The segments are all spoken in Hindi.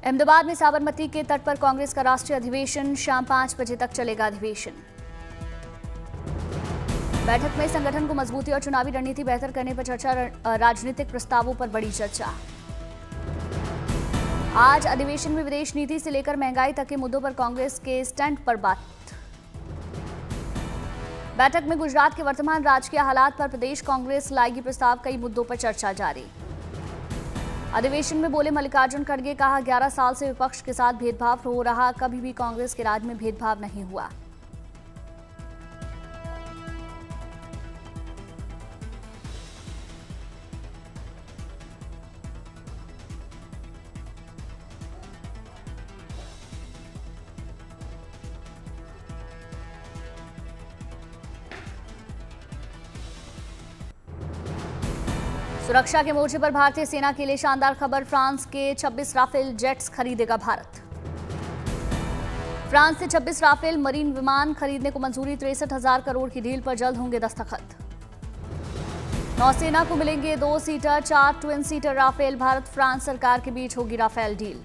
अहमदाबाद में साबरमती के तट पर कांग्रेस का राष्ट्रीय अधिवेशन, शाम 5 बजे तक चलेगा अधिवेशन। बैठक में संगठन को मजबूती और चुनावी रणनीति बेहतर करने पर चर्चा, राजनीतिक प्रस्तावों पर बड़ी चर्चा। आज अधिवेशन में विदेश नीति से लेकर महंगाई तक के मुद्दों पर कांग्रेस के स्टैंड पर बात। बैठक में गुजरात के वर्तमान राजकीय हालात पर प्रदेश कांग्रेस लाएगी प्रस्ताव, कई मुद्दों पर चर्चा जारी। अधिवेशन में बोले मल्लिकार्जुन खड़गे, कहा 11 साल से विपक्ष के साथ भेदभाव हो रहा, कभी भी कांग्रेस के राज में भेदभाव नहीं हुआ। सुरक्षा के मोर्चे पर भारतीय सेना के लिए शानदार खबर, फ्रांस के 26 राफेल जेट्स खरीदेगा भारत। फ्रांस से 26 राफेल मरीन विमान खरीदने को मंजूरी, 63,000 करोड़ की डील पर जल्द होंगे दस्तखत। नौसेना को मिलेंगे 2 seater 4 twin seater Rafale, Bharat France सरकार के बीच होगी राफेल डील।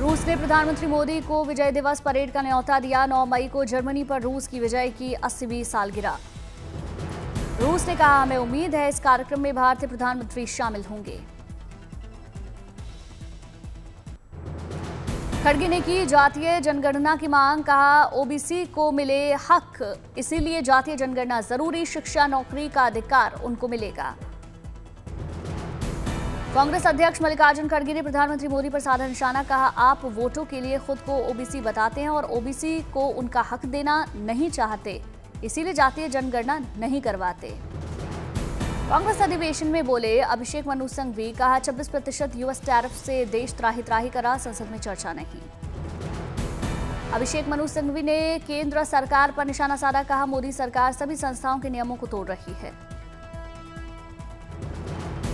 रूस ने प्रधानमंत्री मोदी को विजय दिवस परेड का न्योता दिया, 9 मई को जर्मनी पर रूस की विजय की 80वीं सालगिरह। रूस ने कहा, हमें उम्मीद है इस कार्यक्रम में भारतीय प्रधानमंत्री शामिल होंगे। खड़गे ने की जातीय जनगणना की मांग, कहा ओबीसी को मिले हक, इसीलिए जातीय जनगणना जरूरी, शिक्षा नौकरी का अधिकार उनको मिलेगा। कांग्रेस अध्यक्ष मल्लिकार्जुन खड़गे ने प्रधानमंत्री मोदी पर साधा निशाना, कहा आप वोटों के लिए खुद को ओबीसी बताते हैं और ओबीसी को उनका हक देना नहीं चाहते, इसीलिए जातीय जनगणना नहीं करवाते। कांग्रेस अधिवेशन में बोले अभिषेक मनु सिंघवी, कहा 26% यूएस टैरिफ से देश त्राही त्राही करा, संसद में चर्चा नहीं। अभिषेक मनु सिंघवी ने केंद्र सरकार पर निशाना साधा, कहा मोदी सरकार सभी संस्थाओं के नियमों को तोड़ रही है।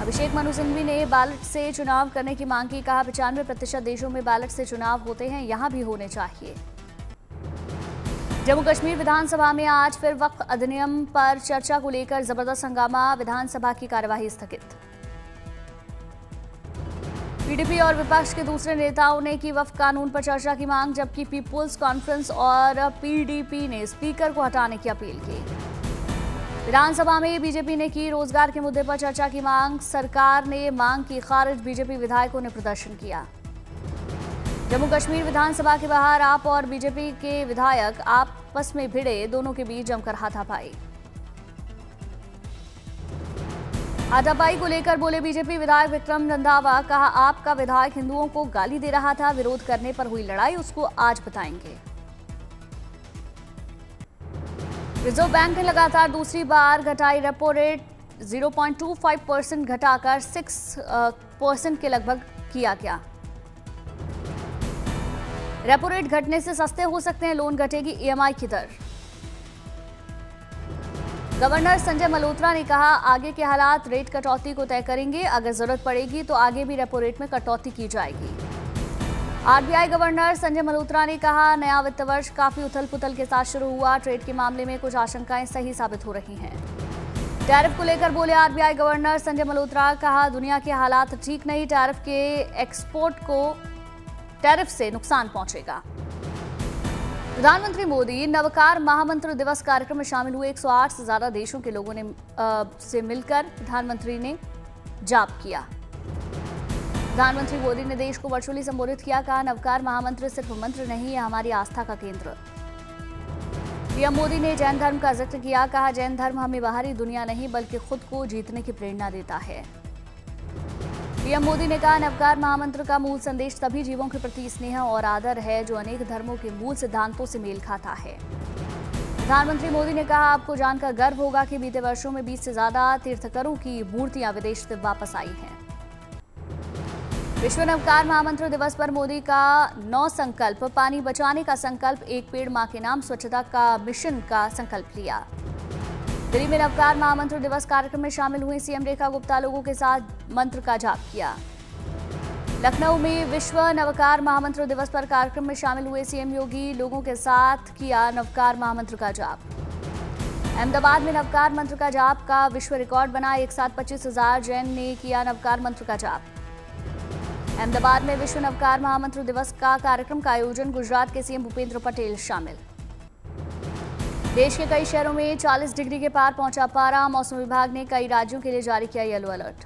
अभिषेक मनु सिंघवी ने बैलेट से चुनाव करने की मांग की, कहा 95% देशों में बैलेट से चुनाव होते हैं, यहां भी होने चाहिए। जम्मू कश्मीर विधानसभा में आज फिर वक्फ अधिनियम पर चर्चा को लेकर जबरदस्त हंगामा, विधानसभा की कार्यवाही स्थगित। पीडीपी और विपक्ष के दूसरे नेताओं ने की वक्फ कानून पर चर्चा की मांग, जबकि पीपुल्स कॉन्फ्रेंस और पीडीपी ने स्पीकर को हटाने की अपील की। विधानसभा में बीजेपी ने की रोजगार के मुद्दे पर चर्चा की मांग, सरकार ने मांग की खारिज, बीजेपी विधायकों ने प्रदर्शन किया। जम्मू कश्मीर विधानसभा के बाहर आप और बीजेपी के विधायक आपस में भिड़े, दोनों के बीच जमकर हाथापाई। हाथापाई को लेकर बोले बीजेपी विधायक विक्रम रंधावा, कहा आपका विधायक हिंदुओं को गाली दे रहा था, विरोध करने पर हुई लड़ाई, उसको आज बताएंगे। रिजर्व बैंक ने लगातार दूसरी बार घटाई रेपो रेट, 0.25% घटाकर 6% के लगभग किया गया। रेपो रेट घटने से सस्ते हो सकते हैं लोन, घटेगी ईएमआई की दर। गवर्नर संजय मल्होत्रा ने कहा आगे के हालात रेट कटौती को तय करेंगे, अगर जरूरत पड़ेगी तो आगे भी रेपो रेट में कटौती की जाएगी। आरबीआई गवर्नर संजय मल्होत्रा ने कहा नया वित्त वर्ष काफी उथल पुथल के साथ शुरू हुआ, ट्रेड के मामले में कुछ आशंकाएं सही साबित हो रही हैं। टैरिफ को लेकर बोले आरबीआई गवर्नर संजय मल्होत्रा, कहा दुनिया के हालात ठीक नहीं, टैरिफ के एक्सपोर्ट को टैरिफ से नुकसान पहुंचेगा। प्रधानमंत्री मोदी नवकार महामंत्र दिवस कार्यक्रम में शामिल हुए, 108 से ज्यादा देशों के लोगों ने से मिलकर प्रधानमंत्री ने जाप किया। प्रधानमंत्री मोदी ने देश को वर्चुअली संबोधित किया, कहा नवकार महामंत्र सिर्फ मंत्र नहीं, है हमारी आस्था का केंद्र। पीएम मोदी ने जैन धर्म का जिक्र किया, कहा जैन धर्म हमें बाहरी दुनिया नहीं बल्कि खुद को जीतने की प्रेरणा देता है। पीएम मोदी ने कहा नवकार महामंत्र का मूल संदेश सभी जीवों के प्रति स्नेह और आदर है, जो अनेक धर्मों के मूल सिद्धांतों से मेल खाता है। प्रधानमंत्री मोदी ने कहा आपको जानकर गर्व होगा कि बीते वर्षों में 20 से ज्यादा तीर्थंकरों की मूर्तियां विदेश से वापस आई हैं। विश्व नवकार महामंत्र दिवस पर मोदी का 9 संकल्प, पानी बचाने का संकल्प, एक पेड़ मां के नाम, स्वच्छता का मिशन का संकल्प लिया। दिल्ली में नवकार महामंत्र दिवस कार्यक्रम में शामिल हुई सीएम रेखा गुप्ता, लोगों के साथ मंत्र का जाप किया। लखनऊ में विश्व नवकार महामंत्र दिवस पर कार्यक्रम में शामिल हुए सीएम योगी, लोगों के साथ किया नवकार महामंत्र का जाप। अहमदाबाद में नवकार मंत्र का जाप का विश्व रिकॉर्ड बना, एक साथ 25,000 जैन ने किया नवकार मंत्र का जाप। अहमदाबाद में विश्व नवकार महामंत्र दिवस का कार्यक्रम का आयोजन, गुजरात के सीएम भूपेंद्र पटेल शामिल। देश के कई शहरों में 40 डिग्री के पार पहुंचा पारा, मौसम विभाग ने कई राज्यों के लिए जारी किया येलो अलर्ट।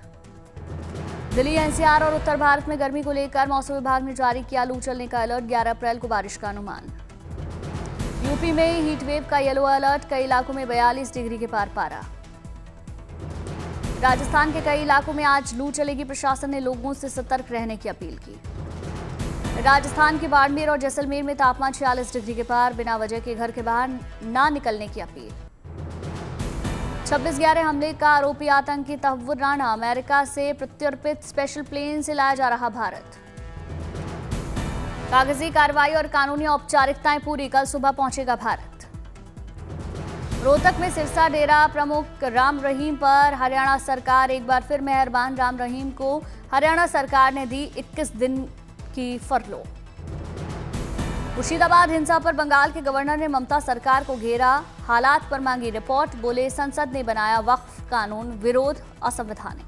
दिल्ली, एनसीआर और उत्तर भारत में गर्मी को लेकर मौसम विभाग ने जारी किया लू चलने का अलर्ट, 11 अप्रैल को बारिश का अनुमान। यूपी में हीट वेव का येलो अलर्ट, कई इलाकों में 42 डिग्री के पार पारा। राजस्थान के कई इलाकों में आज लू चलेगी, प्रशासन ने लोगों से सतर्क रहने की अपील की। राजस्थान के बाड़मेर और जैसलमेर में तापमान 46 डिग्री के पार, बिना वजह के घर के बाहर ना निकलने की अपील। 26/11 हमले का आरोपी आतंकी तहव्वुर राणा अमेरिका से प्रत्यर्पित स्पेशल प्लेन से लाया जा रहा भारत। कागजी कार्रवाई और कानूनी औपचारिकताएं पूरी, कल सुबह पहुंचेगा भारत। रोहतक में सिरसा डेरा प्रमुख राम रहीम पर हरियाणा सरकार एक बार फिर मेहरबान, राम रहीम को हरियाणा सरकार ने दी 21 दिन की फरलो। मुर्शिदाबाद हिंसा पर बंगाल के गवर्नर ने ममता सरकार को घेरा, हालात पर मांगी रिपोर्ट, बोले संसद ने बनाया वक्फ कानून, विरोध असंवैधानिक।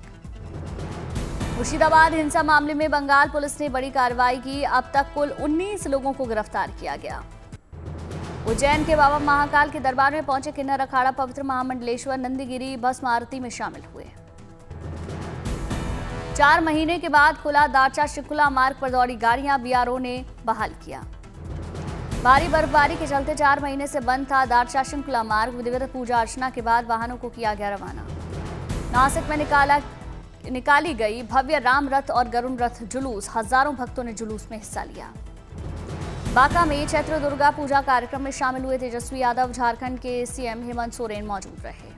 मुर्शिदाबाद हिंसा मामले में बंगाल पुलिस ने बड़ी कार्रवाई की, अब तक कुल 19 लोगों को गिरफ्तार किया गया। उज्जैन के बाबा महाकाल के दरबार में पहुंचे किन्नर अखाड़ा पवित्र महामंडलेश्वर नंदीगिरी भस्म आरती में शामिल हुए। 4 महीने के बाद खुला दारचा शिकुला मार्ग पर दौड़ी गाड़ियां, बीआरओ ने बहाल किया। भारी बर्फबारी के चलते 4 महीने से बंद था दारचा शिकुला मार्ग, विधिवत पूजा अर्चना के बाद वाहनों को किया गया रवाना। नासिक में निकाली गई भव्य राम रथ और गरुण रथ जुलूस, हजारों भक्तों ने जुलूस में हिस्सा लिया। बांका में चैत्र दुर्गा पूजा कार्यक्रम में शामिल हुए तेजस्वी यादव, झारखंड के सीएम हेमंत सोरेन मौजूद रहे।